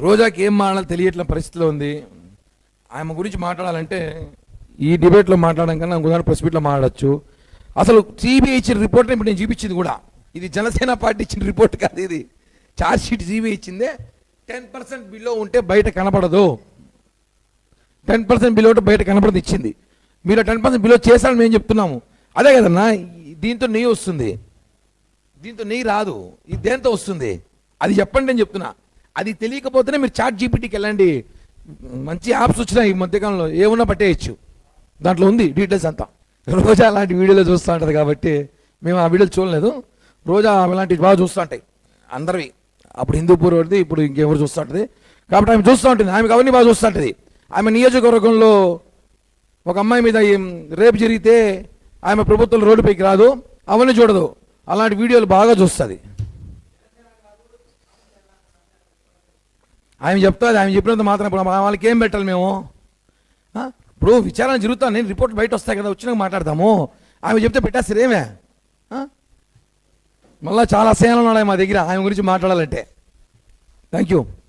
రోజాకి ఏం మాట్లాడాలో తెలియట్ల పరిస్థితిలో ఉంది. ఆమె గురించి మాట్లాడాలంటే ఈ డిబేట్లో మాట్లాడడం కన్నా ఉదాహరణ ప్రెస్ మీట్లో మాట్లాడచ్చు. అసలు సిబిఐ ఇచ్చిన రిపోర్ట్ ఇప్పుడు నేను చూపించింది కూడా ఇది జనసేన పార్టీ ఇచ్చిన రిపోర్ట్ కాదు, ఇది ఛార్జ్ షీట్ సిబిఐ ఇచ్చిందే. 10% బిలో ఉంటే బయట కనపడదు, 10% బిలో ఉంటే బయట కనపడదు ఇచ్చింది. మీరు 10% బిలో చేశారని మేము చెప్తున్నాము. అదే కదన్నా, దీంతో నెయ్యి వస్తుంది, దీంతో నెయ్యి రాదు, ఇది దేంతో వస్తుంది అది చెప్పండి నేను చెప్తున్నా. అది తెలియకపోతేనే మీరు చాట్ జీపీటీకి వెళ్ళండి, మంచి యాప్స్ వచ్చినాయి ఈ మధ్యకాలంలో, ఏమున్నా పట్టేయచ్చు, దాంట్లో ఉంది డీటెయిల్స్ అంతా. రోజా అలాంటి వీడియోలో చూస్తూ ఉంటుంది కాబట్టి మేము ఆ వీడియోలు చూడలేదు. రోజా అలాంటివి బాగా చూస్తూ ఉంటాయి అందరివి, అప్పుడు హిందూపూర్ వాడిది, ఇప్పుడు ఇంకెవరు చూస్తూ ఉంటుంది కాబట్టి ఆమె చూస్తూ ఉంటుంది. ఆమెకు అవన్నీ బాగా చూస్తూ ఉంటుంది. ఆమె నియోజకవర్గంలో ఒక అమ్మాయి మీద రేపు జరిగితే ఆమె ప్రభుత్వం రోడ్డుపైకి రాదు, అవన్నీ చూడదు, అలాంటి వీడియోలు బాగా చూస్తుంది. ఆమె చెప్తుంది, ఆమె చెప్పినంత మాత్రం ఇప్పుడు వాళ్ళకి ఏం పెట్టాలి మేము? ఇప్పుడు విచారణ జరుగుతాను, నేను రిపోర్ట్ బయట వస్తాయి కదా, వచ్చినాక మాట్లాడతాము. ఆమె చెప్తే పెట్టేస్తారు ఏమే? మళ్ళీ చాలా అసహ్యాలు ఉన్నాయి మా దగ్గర ఆమె గురించి మాట్లాడాలంటే. Thank you.